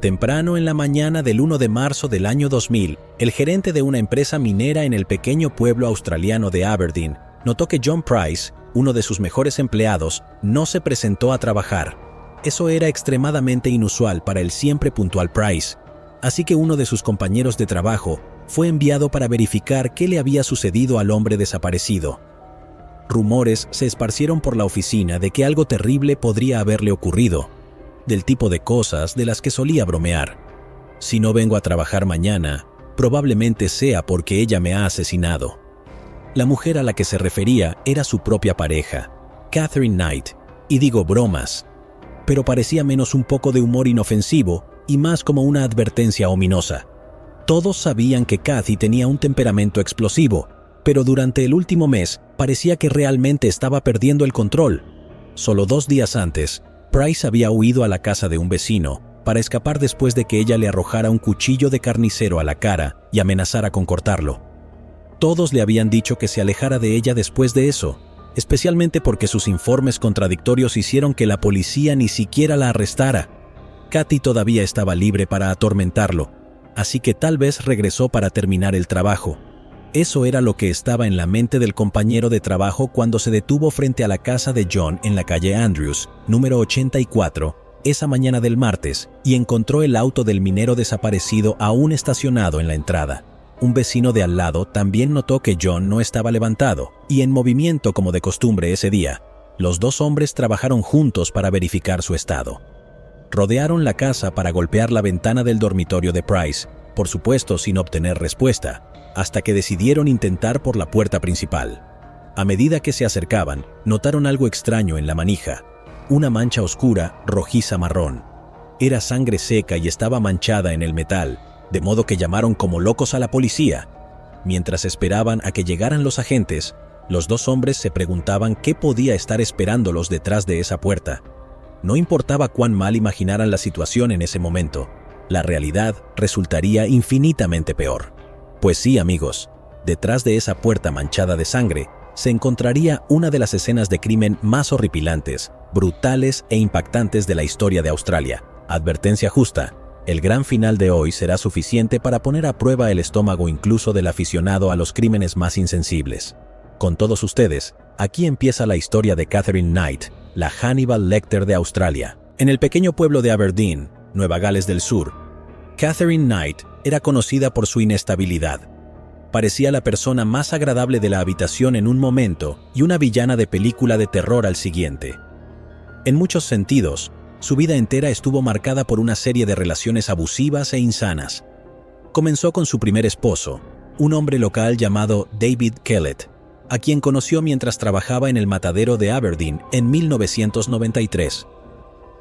Temprano en la mañana del 1 de marzo del año 2000, el gerente de una empresa minera en el pequeño pueblo australiano de Aberdeen notó que John Price, uno de sus mejores empleados, no se presentó a trabajar. Eso era extremadamente inusual para el siempre puntual Price, así que uno de sus compañeros de trabajo fue enviado para verificar qué le había sucedido al hombre desaparecido. Rumores se esparcieron por la oficina de que algo terrible podría haberle ocurrido, del tipo de cosas de las que solía bromear. Si no vengo a trabajar mañana, probablemente sea porque ella me ha asesinado. La mujer a la que se refería era su propia pareja, Catherine Knight, y digo bromas, pero parecía menos un poco de humor inofensivo y más como una advertencia ominosa. Todos sabían que Cathy tenía un temperamento explosivo, pero durante el último mes parecía que realmente estaba perdiendo el control. Solo 2 días antes, Price había huido a la casa de un vecino para escapar después de que ella le arrojara un cuchillo de carnicero a la cara y amenazara con cortarlo. Todos le habían dicho que se alejara de ella después de eso, especialmente porque sus informes contradictorios hicieron que la policía ni siquiera la arrestara. Cathy todavía estaba libre para atormentarlo, así que tal vez regresó para terminar el trabajo. Eso era lo que estaba en la mente del compañero de trabajo cuando se detuvo frente a la casa de John en la calle Andrews, número 84, esa mañana del martes, y encontró el auto del minero desaparecido aún estacionado en la entrada. Un vecino de al lado también notó que John no estaba levantado y en movimiento como de costumbre ese día. Los 2 hombres trabajaron juntos para verificar su estado. Rodearon la casa para golpear la ventana del dormitorio de Price, por supuesto sin obtener respuesta, hasta que decidieron intentar por la puerta principal. A medida que se acercaban, notaron algo extraño en la manija, una mancha oscura, rojiza marrón. Era sangre seca y estaba manchada en el metal, de modo que llamaron como locos a la policía. Mientras esperaban a que llegaran los agentes, los 2 hombres se preguntaban qué podía estar esperándolos detrás de esa puerta. No importaba cuán mal imaginaran la situación en ese momento, la realidad resultaría infinitamente peor. Pues sí, amigos, detrás de esa puerta manchada de sangre se encontraría una de las escenas de crimen más horripilantes, brutales e impactantes de la historia de Australia. Advertencia justa, el gran final de hoy será suficiente para poner a prueba el estómago incluso del aficionado a los crímenes más insensibles. Con todos ustedes, aquí empieza la historia de Catherine Knight, la Hannibal Lecter de Australia. En el pequeño pueblo de Aberdeen, Nueva Gales del Sur, Catherine Knight era conocida por su inestabilidad. Parecía la persona más agradable de la habitación en un momento y una villana de película de terror al siguiente. En muchos sentidos, su vida entera estuvo marcada por una serie de relaciones abusivas e insanas. Comenzó con su primer esposo, un hombre local llamado David Kellett, a quien conoció mientras trabajaba en el matadero de Aberdeen en 1993.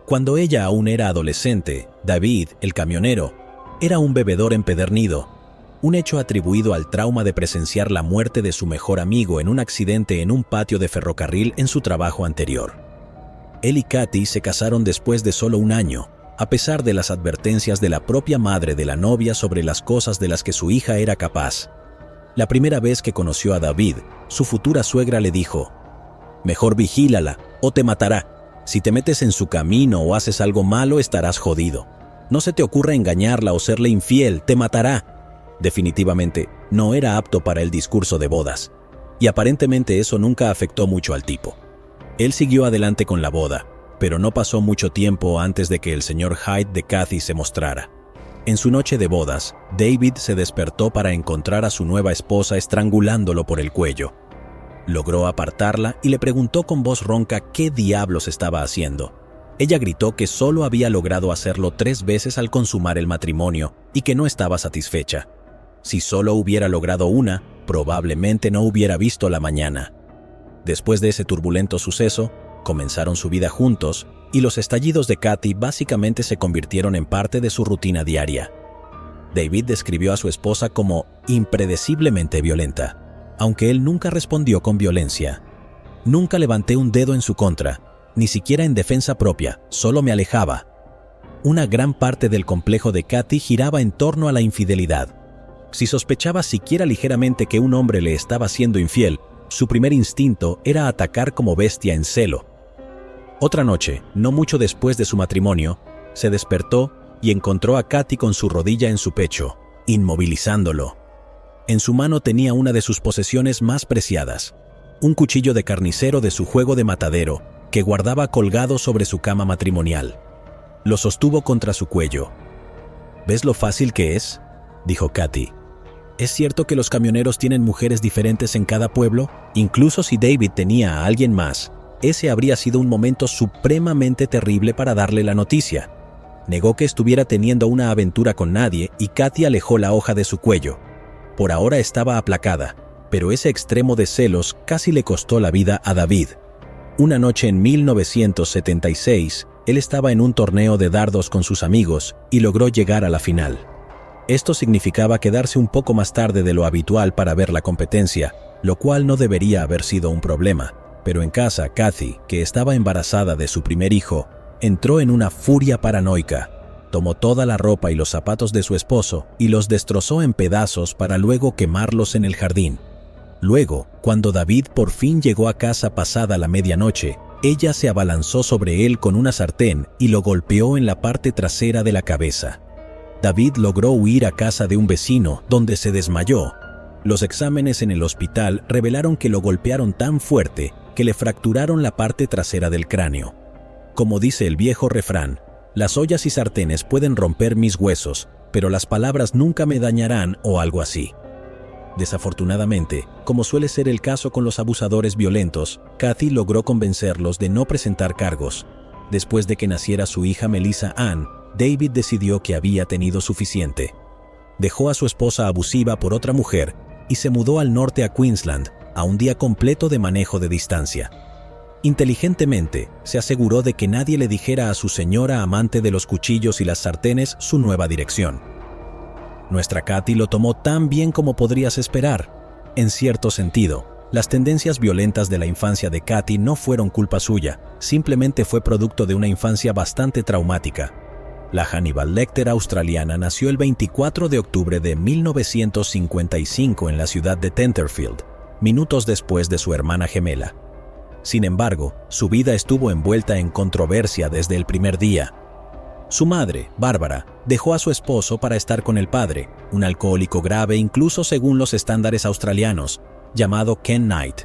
Cuando ella aún era adolescente, David, el camionero, era un bebedor empedernido, un hecho atribuido al trauma de presenciar la muerte de su mejor amigo en un accidente en un patio de ferrocarril en su trabajo anterior. Él y Cathy se casaron después de solo 1 año, a pesar de las advertencias de la propia madre de la novia sobre las cosas de las que su hija era capaz. La primera vez que conoció a David, su futura suegra le dijo: «Mejor vigílala o te matará. Si te metes en su camino o haces algo malo, estarás jodido. No se te ocurra engañarla o serle infiel, te matará». Definitivamente, no era apto para el discurso de bodas, y aparentemente eso nunca afectó mucho al tipo. Él siguió adelante con la boda, pero no pasó mucho tiempo antes de que el señor Hyde de Cathy se mostrara. En su noche de bodas, David se despertó para encontrar a su nueva esposa estrangulándolo por el cuello. Logró apartarla y le preguntó con voz ronca qué diablos estaba haciendo. Ella gritó que solo había logrado hacerlo 3 veces al consumar el matrimonio y que no estaba satisfecha. Si solo hubiera logrado una, probablemente no hubiera visto la mañana. Después de ese turbulento suceso, comenzaron su vida juntos y los estallidos de Cathy básicamente se convirtieron en parte de su rutina diaria. David describió a su esposa como impredeciblemente violenta, aunque él nunca respondió con violencia. Nunca levanté un dedo en su contra, ni siquiera en defensa propia, solo me alejaba. Una gran parte del complejo de Cathy giraba en torno a la infidelidad. Si sospechaba siquiera ligeramente que un hombre le estaba siendo infiel, su primer instinto era atacar como bestia en celo. Otra noche, no mucho después de su matrimonio, se despertó y encontró a Kathy con su rodilla en su pecho, inmovilizándolo. En su mano tenía una de sus posesiones más preciadas, un cuchillo de carnicero de su juego de matadero que guardaba colgado sobre su cama matrimonial. Lo sostuvo contra su cuello. ¿Ves lo fácil que es?, dijo Kathy. ¿Es cierto que los camioneros tienen mujeres diferentes en cada pueblo? Incluso si David tenía a alguien más, ese habría sido un momento supremamente terrible para darle la noticia. Negó que estuviera teniendo una aventura con nadie y Kathy alejó la hoja de su cuello. Por ahora estaba aplacada, pero ese extremo de celos casi le costó la vida a David. Una noche en 1976, él estaba en un torneo de dardos con sus amigos y logró llegar a la final. Esto significaba quedarse un poco más tarde de lo habitual para ver la competencia, lo cual no debería haber sido un problema. Pero en casa, Kathy, que estaba embarazada de su primer hijo, entró en una furia paranoica. Tomó toda la ropa y los zapatos de su esposo y los destrozó en pedazos para luego quemarlos en el jardín. Luego, cuando David por fin llegó a casa pasada la medianoche, ella se abalanzó sobre él con una sartén y lo golpeó en la parte trasera de la cabeza. David logró huir a casa de un vecino, donde se desmayó. Los exámenes en el hospital revelaron que lo golpearon tan fuerte que le fracturaron la parte trasera del cráneo. Como dice el viejo refrán, las ollas y sartenes pueden romper mis huesos, pero las palabras nunca me dañarán o algo así. Desafortunadamente, como suele ser el caso con los abusadores violentos, Kathy logró convencerlos de no presentar cargos. Después de que naciera su hija Melissa Ann, David decidió que había tenido suficiente. Dejó a su esposa abusiva por otra mujer y se mudó al norte a Queensland, a un día completo de manejo de distancia. Inteligentemente, se aseguró de que nadie le dijera a su señora amante de los cuchillos y las sartenes su nueva dirección. Nuestra Kathy lo tomó tan bien como podrías esperar. En cierto sentido, las tendencias violentas de la infancia de Kathy no fueron culpa suya, simplemente fue producto de una infancia bastante traumática. La Hannibal Lecter australiana nació el 24 de octubre de 1955 en la ciudad de Tenterfield, minutos después de su hermana gemela. Sin embargo, su vida estuvo envuelta en controversia desde el primer día. Su madre, Bárbara, dejó a su esposo para estar con el padre, un alcohólico grave incluso según los estándares australianos, llamado Ken Knight.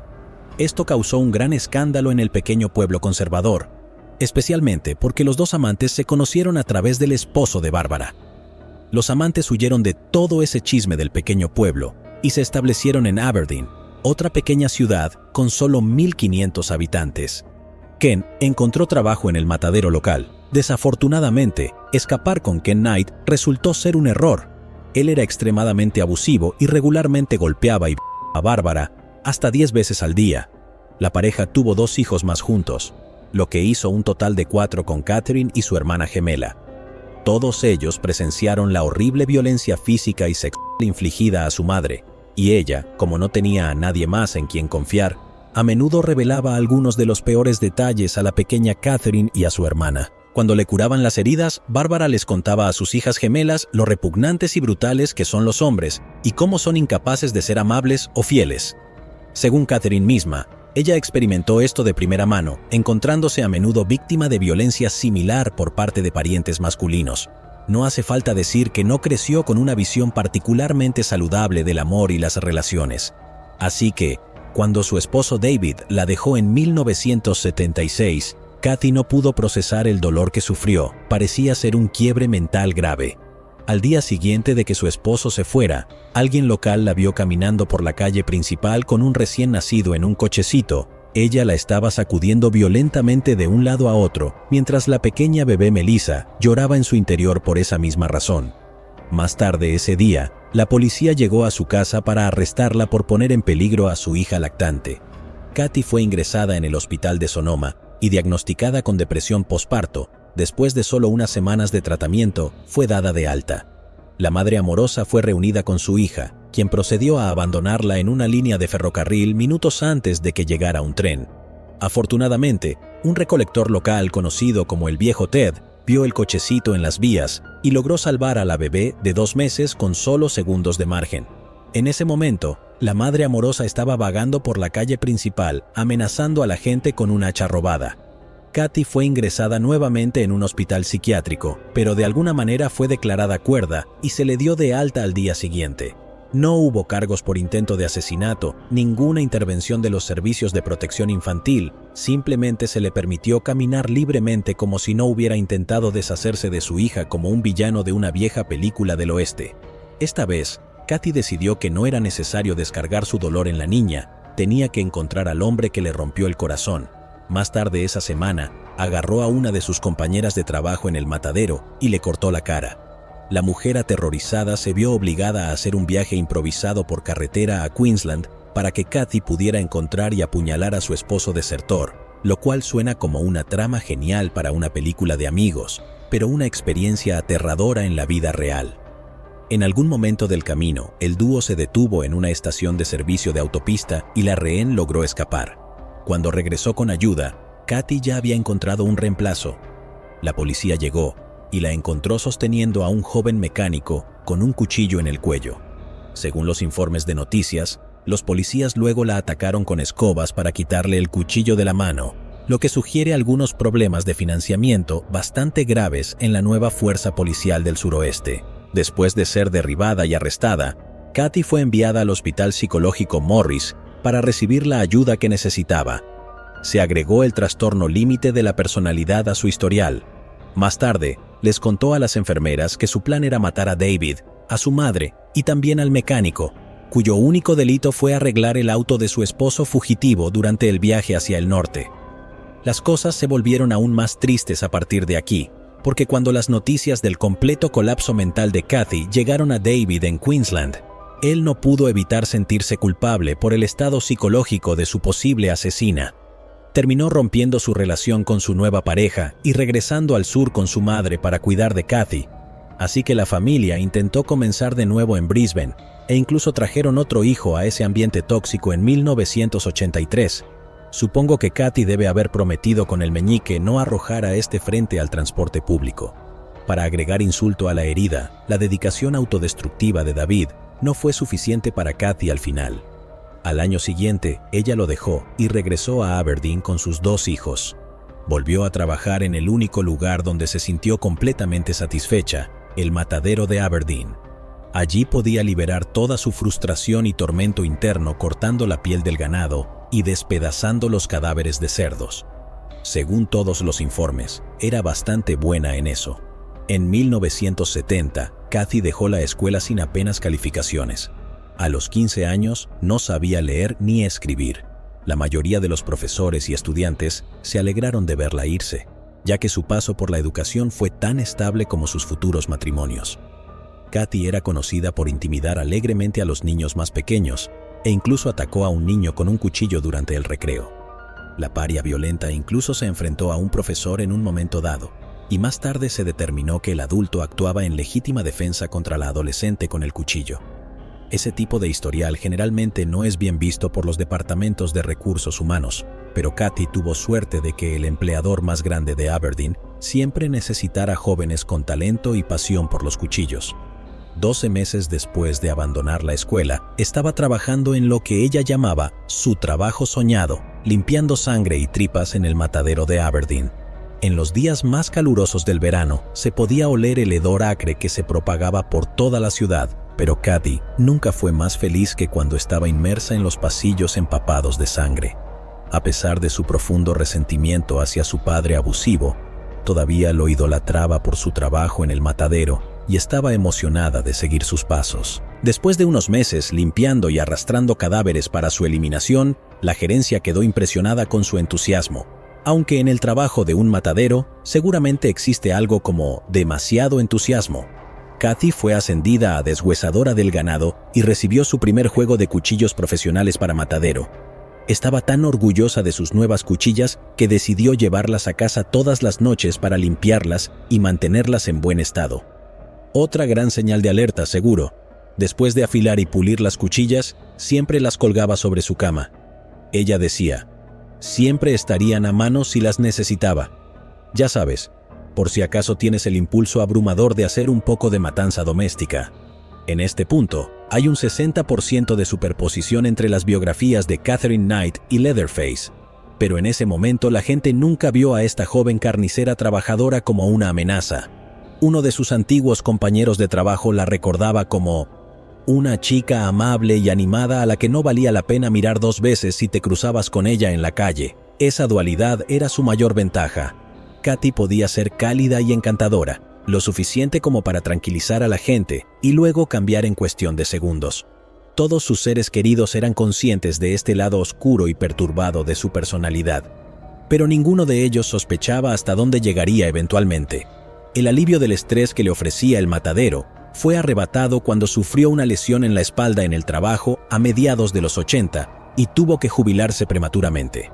Esto causó un gran escándalo en el pequeño pueblo conservador, especialmente porque los dos amantes se conocieron a través del esposo de Bárbara. Los amantes huyeron de todo ese chisme del pequeño pueblo y se establecieron en Aberdeen, otra pequeña ciudad con solo 1,500 habitantes. Ken encontró trabajo en el matadero local. Desafortunadamente, escapar con Ken Knight resultó ser un error. Él era extremadamente abusivo y regularmente golpeaba a Bárbara hasta 10 veces al día. La pareja tuvo 2 hijos más juntos, lo que hizo un total de 4 con Catherine y su hermana gemela. Todos ellos presenciaron la horrible violencia física y sexual infligida a su madre, y ella, como no tenía a nadie más en quien confiar, a menudo revelaba algunos de los peores detalles a la pequeña Catherine y a su hermana. Cuando le curaban las heridas, Bárbara les contaba a sus hijas gemelas lo repugnantes y brutales que son los hombres y cómo son incapaces de ser amables o fieles. Según Catherine misma, ella experimentó esto de primera mano, encontrándose a menudo víctima de violencia similar por parte de parientes masculinos. No hace falta decir que no creció con una visión particularmente saludable del amor y las relaciones. Así que, cuando su esposo David la dejó en 1976, Kathy no pudo procesar el dolor que sufrió. Parecía ser un quiebre mental grave. Al día siguiente de que su esposo se fuera, alguien local la vio caminando por la calle principal con un recién nacido en un cochecito. Ella la estaba sacudiendo violentamente de un lado a otro, mientras la pequeña bebé Melissa lloraba en su interior por esa misma razón. Más tarde ese día, la policía llegó a su casa para arrestarla por poner en peligro a su hija lactante. Kathy fue ingresada en el hospital de Sonoma y diagnosticada con depresión posparto. Después de solo unas semanas de tratamiento, fue dada de alta. La madre amorosa fue reunida con su hija, quien procedió a abandonarla en una línea de ferrocarril minutos antes de que llegara un tren. Afortunadamente, un recolector local conocido como el Viejo Ted vio el cochecito en las vías y logró salvar a la bebé de 2 meses con solo segundos de margen. En ese momento, la madre amorosa estaba vagando por la calle principal, amenazando a la gente con un hacha robada. Kathy fue ingresada nuevamente en un hospital psiquiátrico, pero de alguna manera fue declarada cuerda y se le dio de alta al día siguiente. No hubo cargos por intento de asesinato, ninguna intervención de los servicios de protección infantil, simplemente se le permitió caminar libremente como si no hubiera intentado deshacerse de su hija como un villano de una vieja película del oeste. Esta vez, Kathy decidió que no era necesario descargar su dolor en la niña, tenía que encontrar al hombre que le rompió el corazón. Más tarde esa semana, agarró a una de sus compañeras de trabajo en el matadero y le cortó la cara. La mujer aterrorizada se vio obligada a hacer un viaje improvisado por carretera a Queensland para que Kathy pudiera encontrar y apuñalar a su esposo desertor, lo cual suena como una trama genial para una película de amigos, pero una experiencia aterradora en la vida real. En algún momento del camino, el dúo se detuvo en una estación de servicio de autopista y la rehén logró escapar. Cuando regresó con ayuda, Kathy ya había encontrado un reemplazo. La policía llegó y la encontró sosteniendo a un joven mecánico con un cuchillo en el cuello. Según los informes de noticias, los policías luego la atacaron con escobas para quitarle el cuchillo de la mano, lo que sugiere algunos problemas de financiamiento bastante graves en la nueva fuerza policial del suroeste. Después de ser derribada y arrestada, Kathy fue enviada al hospital psicológico Morris para recibir la ayuda que necesitaba. Se agregó el trastorno límite de la personalidad a su historial. Más tarde, les contó a las enfermeras que su plan era matar a David, a su madre y también al mecánico, cuyo único delito fue arreglar el auto de su esposo fugitivo durante el viaje hacia el norte. Las cosas se volvieron aún más tristes a partir de aquí, porque cuando las noticias del completo colapso mental de Kathy llegaron a David en Queensland, él no pudo evitar sentirse culpable por el estado psicológico de su posible asesina. Terminó rompiendo su relación con su nueva pareja y regresando al sur con su madre para cuidar de Kathy. Así que la familia intentó comenzar de nuevo en Brisbane e incluso trajeron otro hijo a ese ambiente tóxico en 1983. Supongo que Kathy debe haber prometido con el meñique no arrojar a este frente al transporte público. Para agregar insulto a la herida, la dedicación autodestructiva de David no fue suficiente para Kathy al final. Al año siguiente, ella lo dejó y regresó a Aberdeen con sus 2 hijos. Volvió a trabajar en el único lugar donde se sintió completamente satisfecha, el matadero de Aberdeen. Allí podía liberar toda su frustración y tormento interno cortando la piel del ganado y despedazando los cadáveres de cerdos. Según todos los informes, era bastante buena en eso. En 1970, Kathy dejó la escuela sin apenas calificaciones. A los 15 años no sabía leer ni escribir. La mayoría de los profesores y estudiantes se alegraron de verla irse, ya que su paso por la educación fue tan estable como sus futuros matrimonios. Kathy era conocida por intimidar alegremente a los niños más pequeños e incluso atacó a un niño con un cuchillo durante el recreo. La paria violenta incluso se enfrentó a un profesor en un momento dado, y más tarde se determinó que el adulto actuaba en legítima defensa contra la adolescente con el cuchillo. Ese tipo de historial generalmente no es bien visto por los departamentos de recursos humanos, pero Kathy tuvo suerte de que el empleador más grande de Aberdeen siempre necesitara jóvenes con talento y pasión por los cuchillos. 12 meses después de abandonar la escuela, estaba trabajando en lo que ella llamaba su trabajo soñado, limpiando sangre y tripas en el matadero de Aberdeen. En los días más calurosos del verano, se podía oler el hedor acre que se propagaba por toda la ciudad, pero Kathy nunca fue más feliz que cuando estaba inmersa en los pasillos empapados de sangre. A pesar de su profundo resentimiento hacia su padre abusivo, todavía lo idolatraba por su trabajo en el matadero y estaba emocionada de seguir sus pasos. Después de unos meses limpiando y arrastrando cadáveres para su eliminación, la gerencia quedó impresionada con su entusiasmo. Aunque en el trabajo de un matadero seguramente existe algo como demasiado entusiasmo. Kathy fue ascendida a deshuesadora del ganado y recibió su primer juego de cuchillos profesionales para matadero. Estaba tan orgullosa de sus nuevas cuchillas que decidió llevarlas a casa todas las noches para limpiarlas y mantenerlas en buen estado. Otra gran señal de alerta, seguro. Después de afilar y pulir las cuchillas, siempre las colgaba sobre su cama. Ella decía, siempre estarían a mano si las necesitaba. Ya sabes, por si acaso tienes el impulso abrumador de hacer un poco de matanza doméstica. En este punto, hay un 60% de superposición entre las biografías de Katherine Knight y Leatherface. Pero en ese momento la gente nunca vio a esta joven carnicera trabajadora como una amenaza. Uno de sus antiguos compañeros de trabajo la recordaba como una chica amable y animada a la que no valía la pena mirar 2 veces si te cruzabas con ella en la calle. Esa dualidad era su mayor ventaja. Kathy podía ser cálida y encantadora, lo suficiente como para tranquilizar a la gente y luego cambiar en cuestión de segundos. Todos sus seres queridos eran conscientes de este lado oscuro y perturbado de su personalidad, pero ninguno de ellos sospechaba hasta dónde llegaría eventualmente. El alivio del estrés que le ofrecía el matadero fue arrebatado cuando sufrió una lesión en la espalda en el trabajo a mediados de los 80 y tuvo que jubilarse prematuramente.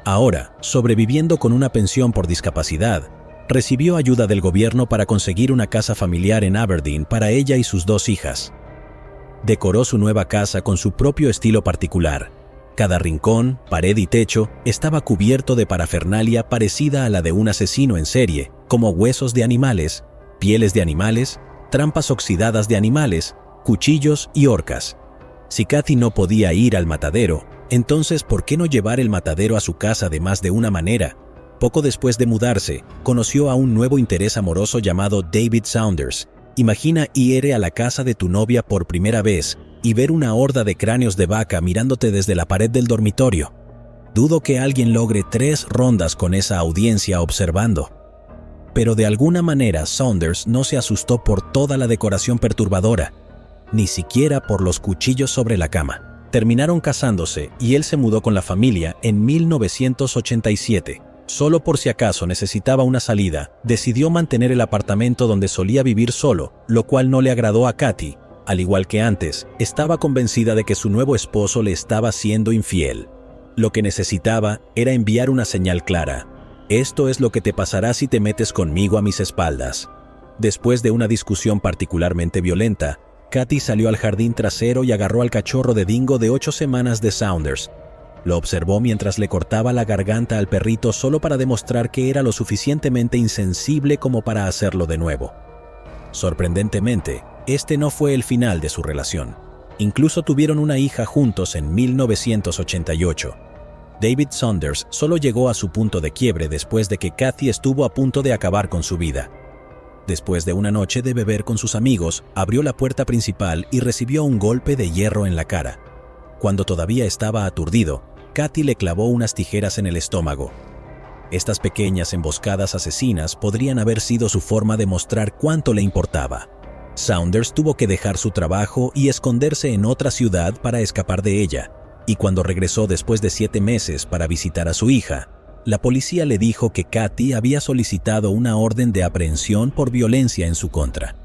Ahora, sobreviviendo con una pensión por discapacidad, recibió ayuda del gobierno para conseguir una casa familiar en Aberdeen para ella y sus 2 hijas. Decoró su nueva casa con su propio estilo particular. Cada rincón, pared y techo estaba cubierto de parafernalia parecida a la de un asesino en serie, como huesos de animales, pieles de animales, trampas oxidadas de animales, cuchillos y horcas. Si Kathy no podía ir al matadero, entonces ¿por qué no llevar el matadero a su casa de más de una manera? Poco después de mudarse, conoció a un nuevo interés amoroso llamado David Saunders. Imagina ir a la casa de tu novia por primera vez y ver una horda de cráneos de vaca mirándote desde la pared del dormitorio. Dudo que alguien logre 3 rondas con esa audiencia observando. Pero de alguna manera Saunders no se asustó por toda la decoración perturbadora, ni siquiera por los cuchillos sobre la cama. Terminaron casándose y él se mudó con la familia en 1987. Solo por si acaso necesitaba una salida, decidió mantener el apartamento donde solía vivir solo, lo cual no le agradó a Kathy. Al igual que antes, estaba convencida de que su nuevo esposo le estaba siendo infiel. Lo que necesitaba era enviar una señal clara. Esto es lo que te pasará si te metes conmigo a mis espaldas. Después de una discusión particularmente violenta, Kathy salió al jardín trasero y agarró al cachorro de dingo de 8 semanas de Saunders. Lo observó mientras le cortaba la garganta al perrito solo para demostrar que era lo suficientemente insensible como para hacerlo de nuevo. Sorprendentemente, este no fue el final de su relación. Incluso tuvieron una hija juntos en 1988. David Saunders solo llegó a su punto de quiebre después de que Kathy estuvo a punto de acabar con su vida. Después de una noche de beber con sus amigos, abrió la puerta principal y recibió un golpe de hierro en la cara. Cuando todavía estaba aturdido, Kathy le clavó unas tijeras en el estómago. Estas pequeñas emboscadas asesinas podrían haber sido su forma de mostrar cuánto le importaba. Saunders tuvo que dejar su trabajo y esconderse en otra ciudad para escapar de ella, y cuando regresó después de 7 meses para visitar a su hija, la policía le dijo que Kathy había solicitado una orden de aprehensión por violencia en su contra.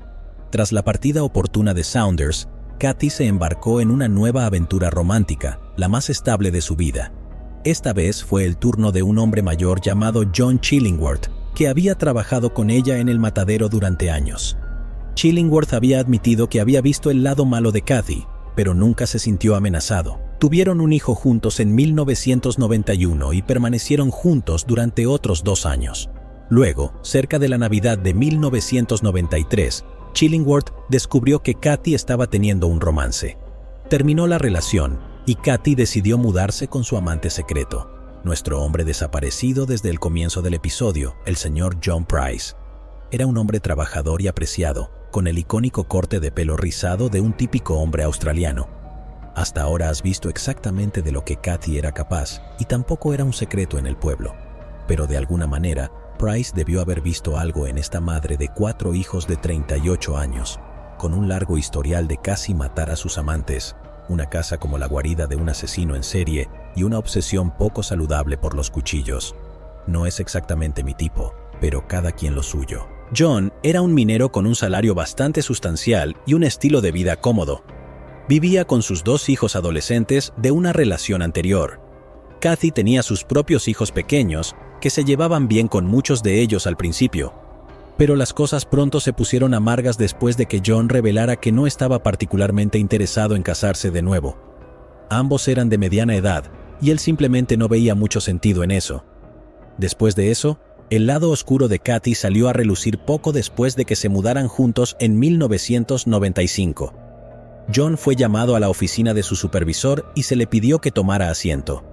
Tras la partida oportuna de Saunders, Kathy se embarcó en una nueva aventura romántica, la más estable de su vida. Esta vez fue el turno de un hombre mayor llamado John Chillingworth, que había trabajado con ella en el matadero durante años. Chillingworth había admitido que había visto el lado malo de Kathy, pero nunca se sintió amenazado. Tuvieron un hijo juntos en 1991 y permanecieron juntos durante otros 2 años. Luego, cerca de la Navidad de 1993, Chillingworth descubrió que Kathy estaba teniendo un romance. Terminó la relación y Kathy decidió mudarse con su amante secreto, nuestro hombre desaparecido desde el comienzo del episodio, el señor John Price. Era un hombre trabajador y apreciado, con el icónico corte de pelo rizado de un típico hombre australiano. Hasta ahora has visto exactamente de lo que Kathy era capaz, y tampoco era un secreto en el pueblo. Pero de alguna manera, Price debió haber visto algo en esta madre de 4 hijos de 38 años, con un largo historial de casi matar a sus amantes, una casa como la guarida de un asesino en serie y una obsesión poco saludable por los cuchillos. No es exactamente mi tipo, pero cada quien lo suyo. John era un minero con un salario bastante sustancial y un estilo de vida cómodo. Vivía con sus 2 hijos adolescentes de una relación anterior. Kathy tenía sus propios hijos pequeños, que se llevaban bien con muchos de ellos al principio. Pero las cosas pronto se pusieron amargas después de que John revelara que no estaba particularmente interesado en casarse de nuevo. Ambos eran de mediana edad, y él simplemente no veía mucho sentido en eso. Después de eso, el lado oscuro de Kathy salió a relucir poco después de que se mudaran juntos en 1995. John fue llamado a la oficina de su supervisor y se le pidió que tomara asiento.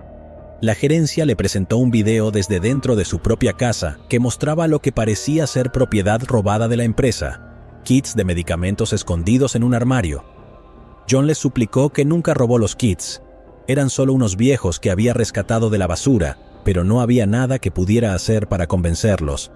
La gerencia le presentó un video desde dentro de su propia casa que mostraba lo que parecía ser propiedad robada de la empresa, kits de medicamentos escondidos en un armario. John les suplicó que nunca robó los kits. Eran solo unos viejos que había rescatado de la basura, pero no había nada que pudiera hacer para convencerlos.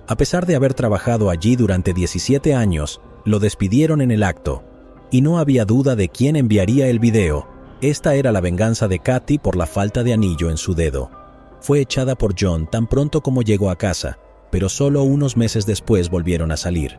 A pesar de haber trabajado allí durante 17 años, lo despidieron en el acto. Y no había duda de quién enviaría el video. Esta era la venganza de Kathy por la falta de anillo en su dedo. Fue echada por John tan pronto como llegó a casa, pero solo unos meses después volvieron a salir.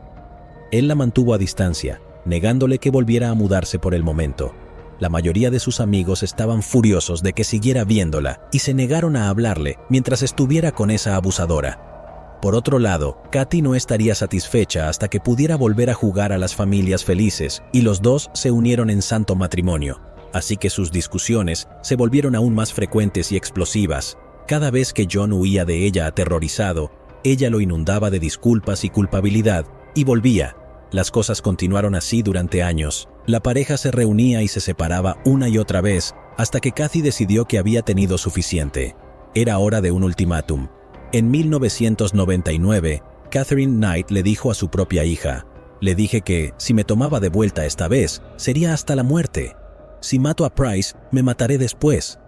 Él la mantuvo a distancia, negándole que volviera a mudarse por el momento. La mayoría de sus amigos estaban furiosos de que siguiera viéndola y se negaron a hablarle mientras estuviera con esa abusadora. Por otro lado, Kathy no estaría satisfecha hasta que pudiera volver a jugar a las familias felices, y los dos se unieron en santo matrimonio. Así que sus discusiones se volvieron aún más frecuentes y explosivas. Cada vez que John huía de ella aterrorizado, ella lo inundaba de disculpas y culpabilidad, y volvía. Las cosas continuaron así durante años. La pareja se reunía y se separaba una y otra vez, hasta que Kathy decidió que había tenido suficiente. Era hora de un ultimátum. En 1999, Catherine Knight le dijo a su propia hija: «Le dije que, si me tomaba de vuelta esta vez, sería hasta la muerte. Si mato a Price, me mataré después».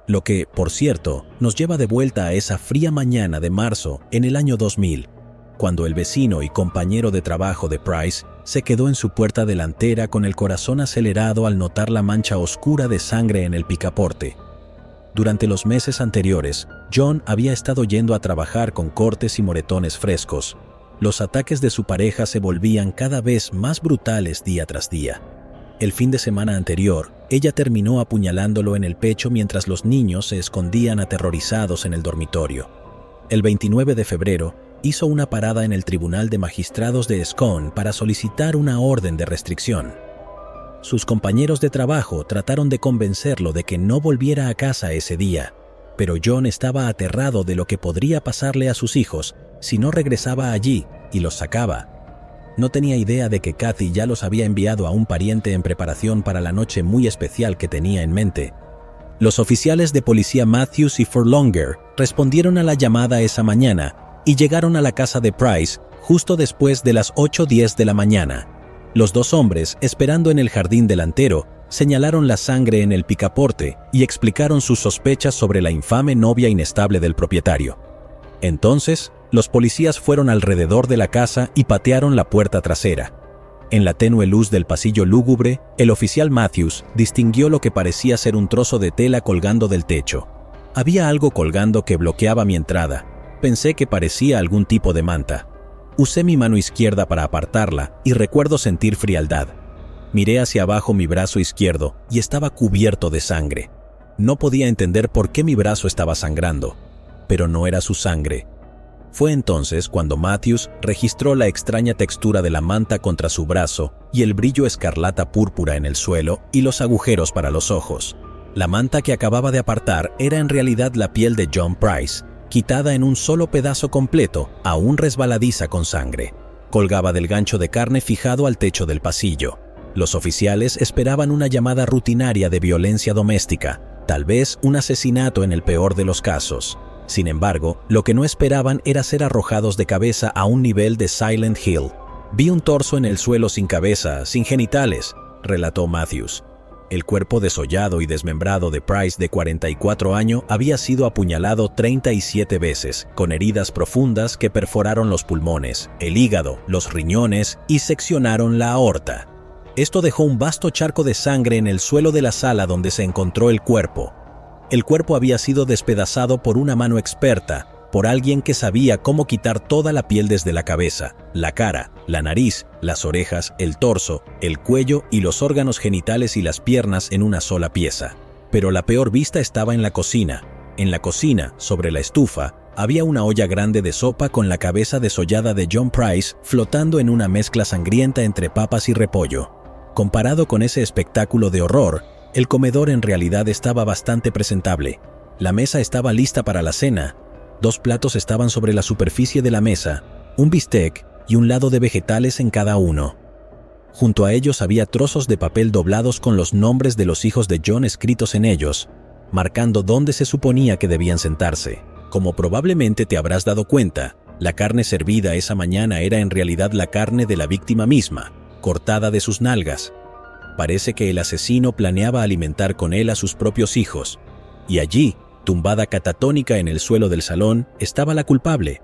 Lo que, por cierto, nos lleva de vuelta a esa fría mañana de marzo en el año 2000, cuando el vecino y compañero de trabajo de Price se quedó en su puerta delantera con el corazón acelerado al notar la mancha oscura de sangre en el picaporte. Durante los meses anteriores, John había estado yendo a trabajar con cortes y moretones frescos. Los ataques de su pareja se volvían cada vez más brutales día tras día. El fin de semana anterior, ella terminó apuñalándolo en el pecho mientras los niños se escondían aterrorizados en el dormitorio. El 29 de febrero, hizo una parada en el Tribunal de Magistrados de Scone para solicitar una orden de restricción. Sus compañeros de trabajo trataron de convencerlo de que no volviera a casa ese día, pero John estaba aterrado de lo que podría pasarle a sus hijos si no regresaba allí y los sacaba. No tenía idea de que Kathy ya los había enviado a un pariente en preparación para la noche muy especial que tenía en mente. Los oficiales de policía Matthews y Furlonger respondieron a la llamada esa mañana y llegaron a la casa de Price justo después de las 8:10 de la mañana. Los dos hombres, esperando en el jardín delantero, señalaron la sangre en el picaporte y explicaron sus sospechas sobre la infame novia inestable del propietario. Entonces, los policías fueron alrededor de la casa y patearon la puerta trasera. En la tenue luz del pasillo lúgubre, el oficial Matthews distinguió lo que parecía ser un trozo de tela colgando del techo. Había algo colgando que bloqueaba mi entrada. Pensé que parecía algún tipo de manta. Usé mi mano izquierda para apartarla y recuerdo sentir frialdad. Miré hacia abajo mi brazo izquierdo y estaba cubierto de sangre. No podía entender por qué mi brazo estaba sangrando, pero no era su sangre. Fue entonces cuando Matthews registró la extraña textura de la manta contra su brazo y el brillo escarlata púrpura en el suelo y los agujeros para los ojos. La manta que acababa de apartar era en realidad la piel de John Price, quitada en un solo pedazo completo, aún resbaladiza con sangre. Colgaba del gancho de carne fijado al techo del pasillo. Los oficiales esperaban una llamada rutinaria de violencia doméstica, tal vez un asesinato en el peor de los casos. Sin embargo, lo que no esperaban era ser arrojados de cabeza a un nivel de Silent Hill. «Vi un torso en el suelo sin cabeza, sin genitales», relató Matthews. El cuerpo desollado y desmembrado de Price, de 44 años, había sido apuñalado 37 veces, con heridas profundas que perforaron los pulmones, el hígado, los riñones y seccionaron la aorta. Esto dejó un vasto charco de sangre en el suelo de la sala donde se encontró el cuerpo. El cuerpo había sido despedazado por una mano experta, por alguien que sabía cómo quitar toda la piel desde la cabeza, la cara, la nariz, las orejas, el torso, el cuello y los órganos genitales y las piernas en una sola pieza. Pero la peor vista estaba en la cocina. En la cocina, sobre la estufa, había una olla grande de sopa con la cabeza desollada de John Price flotando en una mezcla sangrienta entre papas y repollo. Comparado con ese espectáculo de horror, el comedor en realidad estaba bastante presentable. La mesa estaba lista para la cena. 2 platos estaban sobre la superficie de la mesa, un bistec y un lado de vegetales en cada uno. Junto a ellos había trozos de papel doblados con los nombres de los hijos de John escritos en ellos. marcando dónde se suponía que debían sentarse. Como probablemente te habrás dado cuenta, la carne servida esa mañana era en realidad la carne de la víctima misma, cortada de sus nalgas. Parece que el asesino planeaba alimentar con él a sus propios hijos. Y allí, tumbada catatónica en el suelo del salón, estaba la culpable.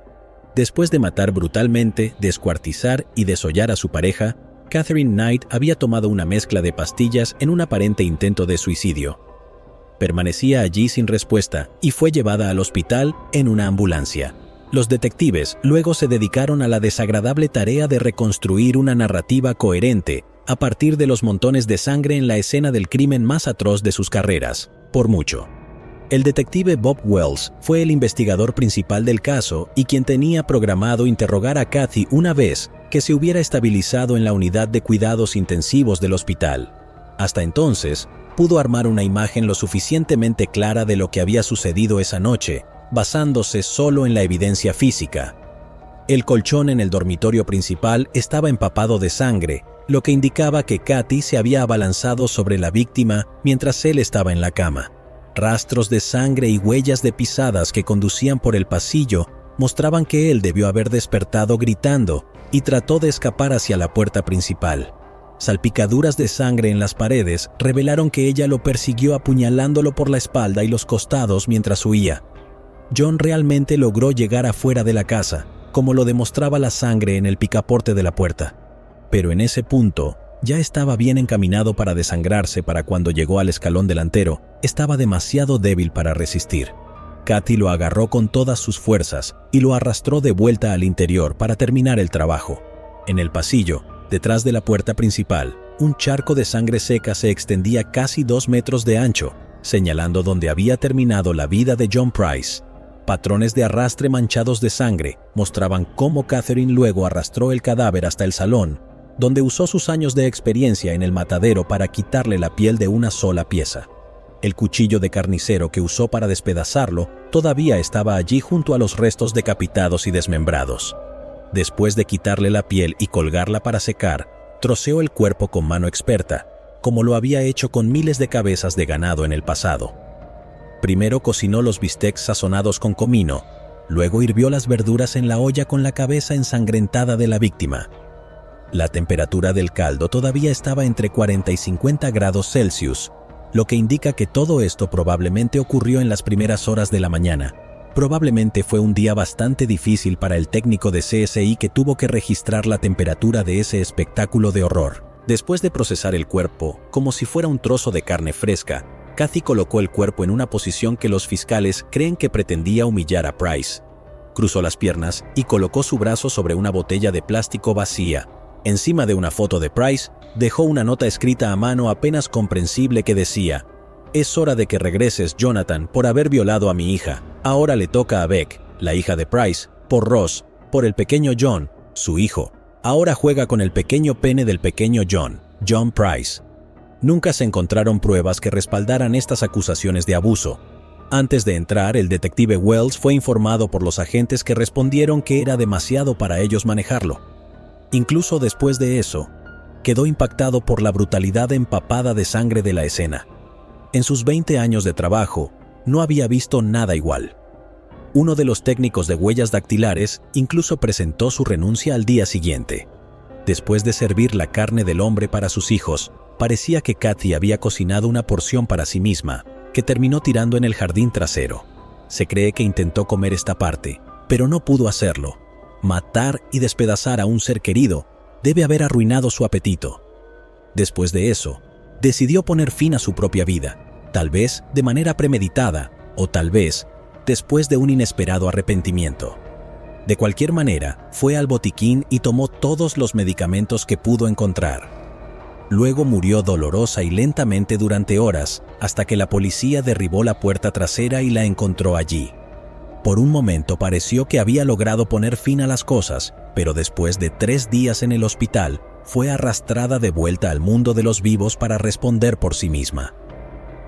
Después de matar brutalmente, descuartizar y desollar a su pareja, Catherine Knight había tomado una mezcla de pastillas en un aparente intento de suicidio. Permanecía allí sin respuesta y fue llevada al hospital en una ambulancia. Los detectives luego se dedicaron a la desagradable tarea de reconstruir una narrativa coherente a partir de los montones de sangre en la escena del crimen más atroz de sus carreras, por mucho. El detective Bob Wells fue el investigador principal del caso y quien tenía programado interrogar a Kathy una vez que se hubiera estabilizado en la unidad de cuidados intensivos del hospital. Hasta entonces, pudo armar una imagen lo suficientemente clara de lo que había sucedido esa noche, basándose solo en la evidencia física. El colchón en el dormitorio principal estaba empapado de sangre, lo que indicaba que Kathy se había abalanzado sobre la víctima mientras él estaba en la cama. Rastros de sangre y huellas de pisadas que conducían por el pasillo mostraban que él debió haber despertado gritando y trató de escapar hacia la puerta principal. Salpicaduras de sangre en las paredes revelaron que ella lo persiguió apuñalándolo por la espalda y los costados mientras huía. John realmente logró llegar afuera de la casa, como lo demostraba la sangre en el picaporte de la puerta. Pero en ese punto, ya estaba bien encaminado para desangrarse para cuando llegó al escalón delantero, estaba demasiado débil para resistir. Kathy lo agarró con todas sus fuerzas y lo arrastró de vuelta al interior para terminar el trabajo. En el pasillo, detrás de la puerta principal, un charco de sangre seca se extendía casi 2 metros de ancho, señalando donde había terminado la vida de John Price. Patrones de arrastre manchados de sangre mostraban cómo Catherine luego arrastró el cadáver hasta el salón, donde usó sus años de experiencia en el matadero para quitarle la piel de una sola pieza. El cuchillo de carnicero que usó para despedazarlo todavía estaba allí junto a los restos decapitados y desmembrados. Después de quitarle la piel y colgarla para secar, troceó el cuerpo con mano experta, como lo había hecho con miles de cabezas de ganado en el pasado. Primero cocinó los bistecs sazonados con comino, luego hirvió las verduras en la olla con la cabeza ensangrentada de la víctima. La temperatura del caldo todavía estaba entre 40 y 50 grados Celsius, lo que indica que todo esto probablemente ocurrió en las primeras horas de la mañana. Probablemente fue un día bastante difícil para el técnico de CSI que tuvo que registrar la temperatura de ese espectáculo de horror. Después de procesar el cuerpo, como si fuera un trozo de carne fresca, Kathy colocó el cuerpo en una posición que los fiscales creen que pretendía humillar a Price. Cruzó las piernas y colocó su brazo sobre una botella de plástico vacía. Encima de una foto de Price, dejó una nota escrita a mano apenas comprensible que decía: «Es hora de que regreses, Jonathan, por haber violado a mi hija. Ahora le toca a Beck, la hija de Price, por Ross, por el pequeño John, su hijo. Ahora juega con el pequeño pene del pequeño John, John Price». Nunca se encontraron pruebas que respaldaran estas acusaciones de abuso. Antes de entrar, el detective Wells fue informado por los agentes que respondieron que era demasiado para ellos manejarlo. Incluso después de eso, quedó impactado por la brutalidad empapada de sangre de la escena. En sus 20 años de trabajo, no había visto nada igual. Uno de los técnicos de huellas dactilares incluso presentó su renuncia al día siguiente. Después de servir la carne del hombre para sus hijos, parecía que Kathy había cocinado una porción para sí misma, que terminó tirando en el jardín trasero. Se cree que intentó comer esta parte, pero no pudo hacerlo. Matar y despedazar a un ser querido debe haber arruinado su apetito. Después de eso, decidió poner fin a su propia vida, tal vez de manera premeditada o tal vez después de un inesperado arrepentimiento. De cualquier manera, fue al botiquín y tomó todos los medicamentos que pudo encontrar. Luego murió dolorosa y lentamente durante horas hasta que la policía derribó la puerta trasera y la encontró allí. Por un momento pareció que había logrado poner fin a las cosas, pero después de 3 días en el hospital, fue arrastrada de vuelta al mundo de los vivos para responder por sí misma.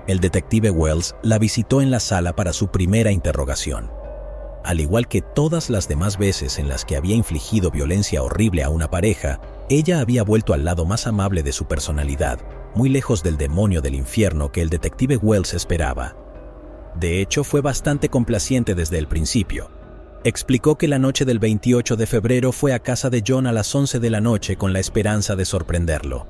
El detective Wells la visitó en la sala para su primera interrogación. Al igual que todas las demás veces en las que había infligido violencia horrible a una pareja, ella había vuelto al lado más amable de su personalidad, muy lejos del demonio del infierno que el detective Wells esperaba. De hecho, fue bastante complaciente desde el principio. Explicó que la noche del 28 de febrero fue a casa de John a las 11 de la noche con la esperanza de sorprenderlo.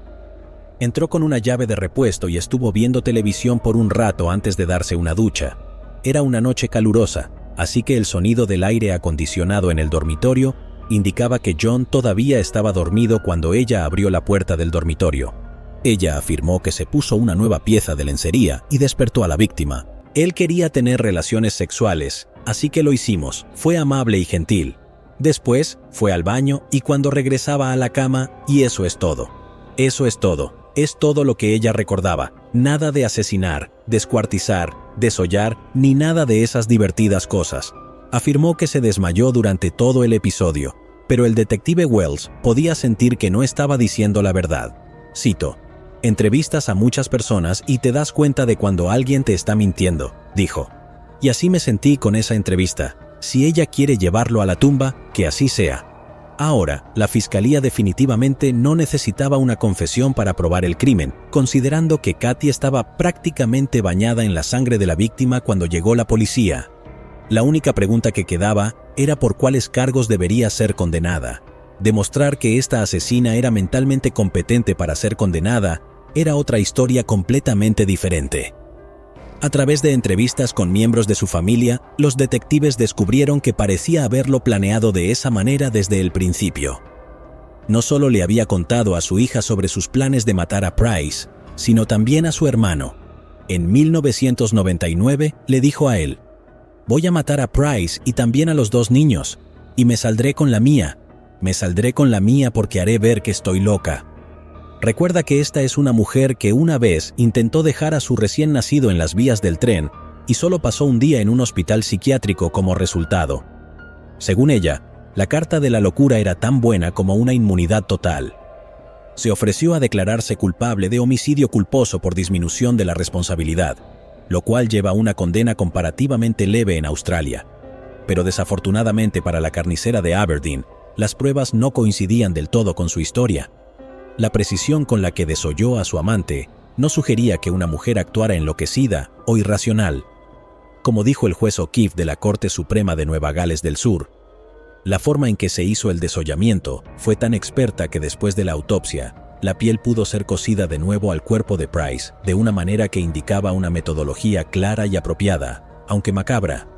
Entró con una llave de repuesto y estuvo viendo televisión por un rato antes de darse una ducha. Era una noche calurosa, así que el sonido del aire acondicionado en el dormitorio indicaba que John todavía estaba dormido cuando ella abrió la puerta del dormitorio. Ella afirmó que se puso una nueva pieza de lencería y despertó a la víctima. Él quería tener relaciones sexuales, así que lo hicimos. Fue amable y gentil. Después fue al baño y cuando regresaba a la cama, y eso es todo. Eso es todo. Es todo lo que ella recordaba. Nada de asesinar, descuartizar, desollar, ni nada de esas divertidas cosas. Afirmó que se desmayó durante todo el episodio, pero el detective Wells podía sentir que no estaba diciendo la verdad. Cito: «Entrevistas a muchas personas y te das cuenta de cuando alguien te está mintiendo», dijo. Y así me sentí con esa entrevista. Si ella quiere llevarlo a la tumba, que así sea. Ahora, la fiscalía definitivamente no necesitaba una confesión para probar el crimen, considerando que Kathy estaba prácticamente bañada en la sangre de la víctima cuando llegó la policía. La única pregunta que quedaba era por cuáles cargos debería ser condenada. Demostrar que esta asesina era mentalmente competente para ser condenada era otra historia completamente diferente. A través de entrevistas con miembros de su familia, los detectives descubrieron que parecía haberlo planeado de esa manera desde el principio. No solo le había contado a su hija sobre sus planes de matar a Price, sino también a su hermano. En 1999 le dijo a él: «Voy a matar a Price y también a los 2 niños, y me saldré con la mía. Me saldré con la mía porque haré ver que estoy loca». Recuerda que esta es una mujer que una vez intentó dejar a su recién nacido en las vías del tren y solo pasó un día en un hospital psiquiátrico como resultado. Según ella, la carta de la locura era tan buena como una inmunidad total. Se ofreció a declararse culpable de homicidio culposo por disminución de la responsabilidad, lo cual lleva a una condena comparativamente leve en Australia. Pero desafortunadamente para la carnicera de Aberdeen, las pruebas no coincidían del todo con su historia. La precisión con la que desolló a su amante no sugería que una mujer actuara enloquecida o irracional. Como dijo el juez O'Keefe de la Corte Suprema de Nueva Gales del Sur, la forma en que se hizo el desollamiento fue tan experta que después de la autopsia, la piel pudo ser cosida de nuevo al cuerpo de Price de una manera que indicaba una metodología clara y apropiada, aunque macabra.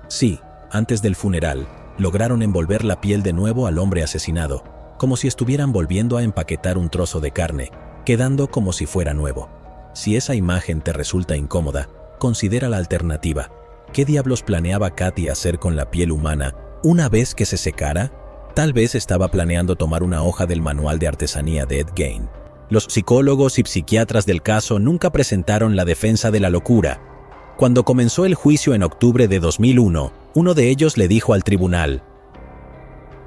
Sí, antes del funeral, lograron envolver la piel de nuevo al hombre asesinado, como si estuvieran volviendo a empaquetar un trozo de carne, quedando como si fuera nuevo. Si esa imagen te resulta incómoda, considera la alternativa. ¿Qué diablos planeaba Kathy hacer con la piel humana una vez que se secara? Tal vez estaba planeando tomar una hoja del manual de artesanía de Ed Gein. Los psicólogos y psiquiatras del caso nunca presentaron la defensa de la locura. Cuando comenzó el juicio en octubre de 2001, uno de ellos le dijo al tribunal: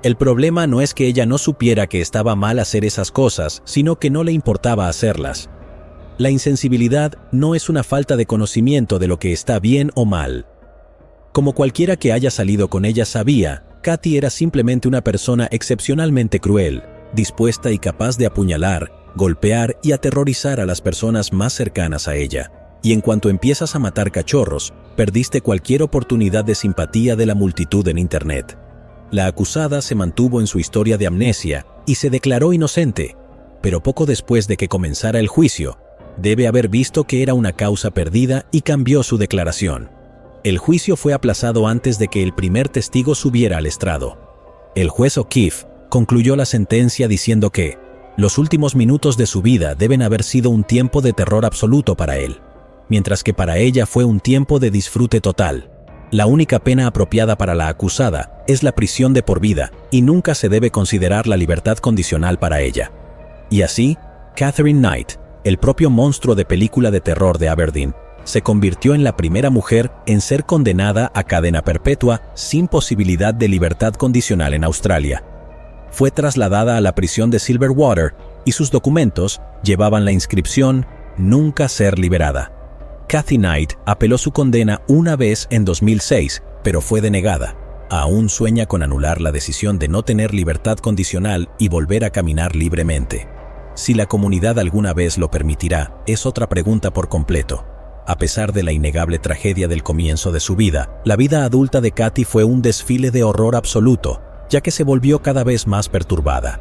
«El problema no es que ella no supiera que estaba mal hacer esas cosas, sino que no le importaba hacerlas. La insensibilidad no es una falta de conocimiento de lo que está bien o mal». Como cualquiera que haya salido con ella sabía, Kathy era simplemente una persona excepcionalmente cruel, dispuesta y capaz de apuñalar, golpear y aterrorizar a las personas más cercanas a ella. Y en cuanto empiezas a matar cachorros, perdiste cualquier oportunidad de simpatía de la multitud en Internet. La acusada se mantuvo en su historia de amnesia y se declaró inocente, pero poco después de que comenzara el juicio, debe haber visto que era una causa perdida y cambió su declaración. El juicio fue aplazado antes de que el primer testigo subiera al estrado. El juez O'Keefe concluyó la sentencia diciendo que los últimos minutos de su vida deben haber sido un tiempo de terror absoluto para él, mientras que para ella fue un tiempo de disfrute total. La única pena apropiada para la acusada es la prisión de por vida y nunca se debe considerar la libertad condicional para ella. Y así, Katherine Knight, el propio monstruo de película de terror de Aberdeen, se convirtió en la primera mujer en ser condenada a cadena perpetua sin posibilidad de libertad condicional en Australia. Fue trasladada a la prisión de Silverwater y sus documentos llevaban la inscripción «Nunca ser liberada». Kathy Knight apeló su condena una vez en 2006, pero fue denegada. Aún sueña con anular la decisión de no tener libertad condicional y volver a caminar libremente. Si la comunidad alguna vez lo permitirá, es otra pregunta por completo. A pesar de la innegable tragedia del comienzo de su vida, la vida adulta de Kathy fue un desfile de horror absoluto, ya que se volvió cada vez más perturbada.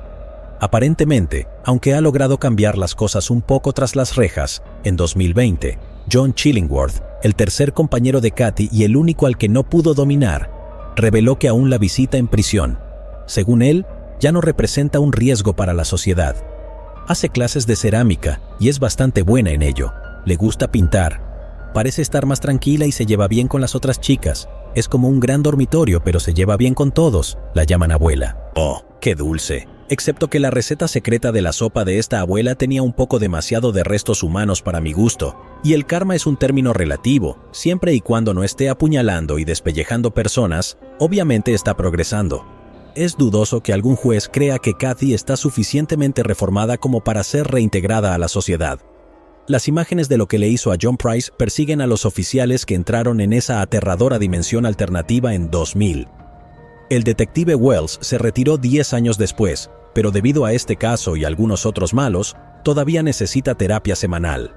Aparentemente, aunque ha logrado cambiar las cosas un poco tras las rejas, en 2020, John Chillingworth, el tercer compañero de Kathy y el único al que no pudo dominar, reveló que aún la visita en prisión. Según él, ya no representa un riesgo para la sociedad. Hace clases de cerámica y es bastante buena en ello. Le gusta pintar. Parece estar más tranquila y se lleva bien con las otras chicas. Es como un gran dormitorio, pero se lleva bien con todos. La llaman abuela. Oh, qué dulce. Excepto que la receta secreta de la sopa de esta abuela tenía un poco demasiado de restos humanos para mi gusto. Y el karma es un término relativo. Siempre y cuando no esté apuñalando y despellejando personas, obviamente está progresando. Es dudoso que algún juez crea que Kathy está suficientemente reformada como para ser reintegrada a la sociedad. Las imágenes de lo que le hizo a John Price persiguen a los oficiales que entraron en esa aterradora dimensión alternativa en 2000. El detective Wells se retiró 10 años después, pero debido a este caso y algunos otros malos, todavía necesita terapia semanal.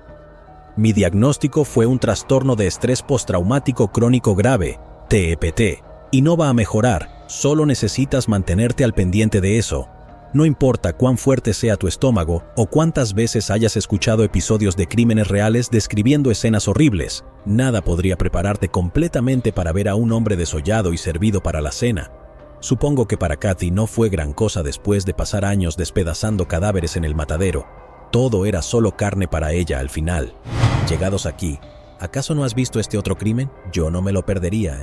Mi diagnóstico fue un trastorno de estrés postraumático crónico grave, TEPT, y no va a mejorar, solo necesitas mantenerte al pendiente de eso. No importa cuán fuerte sea tu estómago o cuántas veces hayas escuchado episodios de crímenes reales describiendo escenas horribles, nada podría prepararte completamente para ver a un hombre desollado y servido para la cena. Supongo que para Kathy no fue gran cosa después de pasar años despedazando cadáveres en el matadero. Todo era solo carne para ella al final. Llegados aquí, ¿acaso no has visto este otro crimen? Yo no me lo perdería,